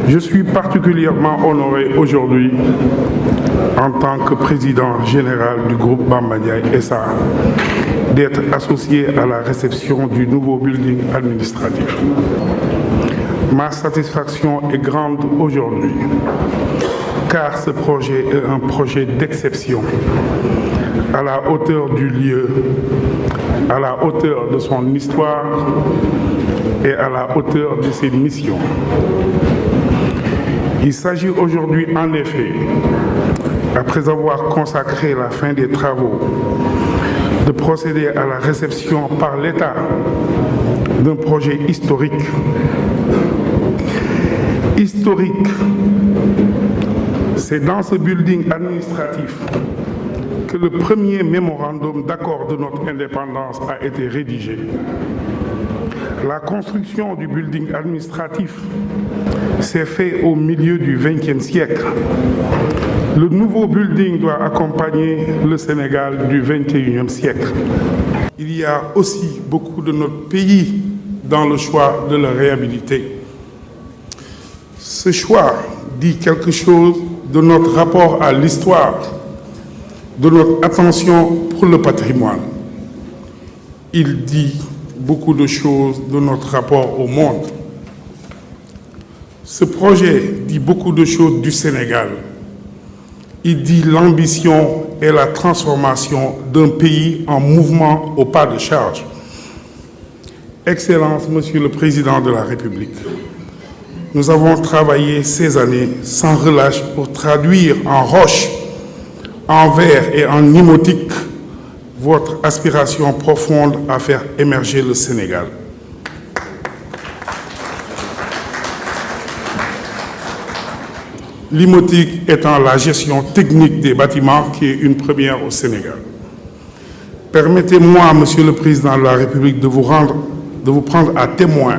Je suis particulièrement honoré aujourd'hui, en tant que président général du groupe Bamba Ndiaye SA, d'être associé à la réception du nouveau building administratif. Ma satisfaction est grande aujourd'hui, car ce projet est un projet d'exception, à la hauteur du lieu, à la hauteur de son histoire et à la hauteur de ses missions. Il s'agit aujourd'hui, en effet, après avoir consacré la fin des travaux, de procéder à la réception par l'État d'un projet historique. Historique, c'est dans ce building administratif que le premier mémorandum d'accord de notre indépendance a été rédigé. La construction du building administratif s'est faite au milieu du XXe siècle. Le nouveau building doit accompagner le Sénégal du XXIe siècle. Il y a aussi beaucoup de notre pays dans le choix de le réhabiliter. Ce choix dit quelque chose de notre rapport à l'histoire, de notre attention pour le patrimoine. Il dit beaucoup de choses de notre rapport au monde. Ce projet dit beaucoup de choses du Sénégal. Il dit l'ambition et la transformation d'un pays en mouvement au pas de charge. Excellence, Monsieur le Président de la République, nous avons travaillé ces années sans relâche pour traduire en roche, en verre et en pneumatique votre aspiration profonde à faire émerger le Sénégal. L'IMOTIC étant la gestion technique des bâtiments qui est une première au Sénégal. Permettez-moi, Monsieur le Président de la République, de vous prendre à témoin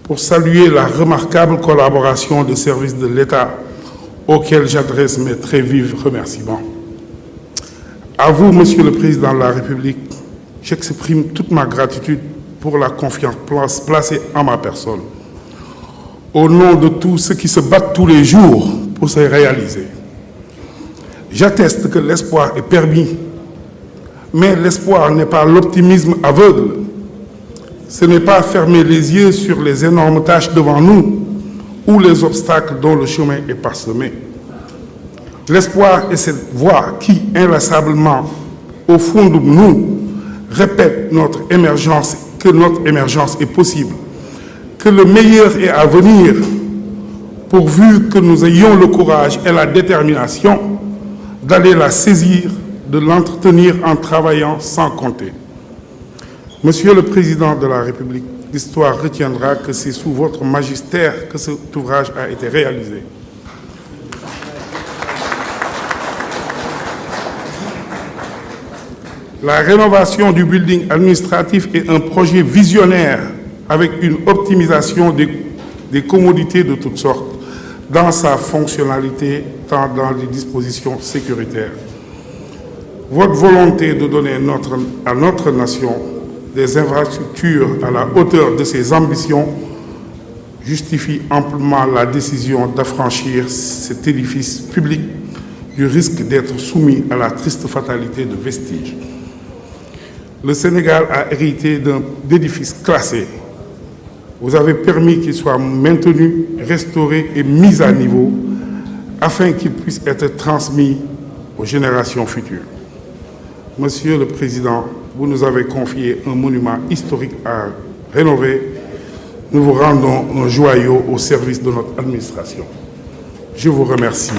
pour saluer la remarquable collaboration des services de l'État auxquels j'adresse mes très vifs remerciements. À vous, Monsieur le Président de la République, j'exprime toute ma gratitude pour la confiance placée en ma personne, au nom de tous ceux qui se battent tous les jours pour se réaliser. J'atteste que l'espoir est permis, mais l'espoir n'est pas l'optimisme aveugle. Ce n'est pas fermer les yeux sur les énormes tâches devant nous ou les obstacles dont le chemin est parsemé. L'espoir est cette voix qui, inlassablement, au fond de nous, répète que notre émergence est possible, que le meilleur est à venir, pourvu que nous ayons le courage et la détermination d'aller la saisir, de l'entretenir en travaillant sans compter. Monsieur le Président de la République, l'histoire retiendra que c'est sous votre magistère que cet ouvrage a été réalisé. La rénovation du building administratif est un projet visionnaire avec une optimisation des commodités de toutes sortes, dans sa fonctionnalité, tant dans les dispositions sécuritaires. Votre volonté de donner à notre nation des infrastructures à la hauteur de ses ambitions justifie amplement la décision d'affranchir cet édifice public du risque d'être soumis à la triste fatalité de Vestige. Le Sénégal a hérité d'édifices classés. Vous avez permis qu'ils soient maintenus, restaurés et mis à niveau afin qu'ils puissent être transmis aux générations futures. Monsieur le Président, vous nous avez confié un monument historique à rénover. Nous vous rendons un joyau au service de notre administration. Je vous remercie.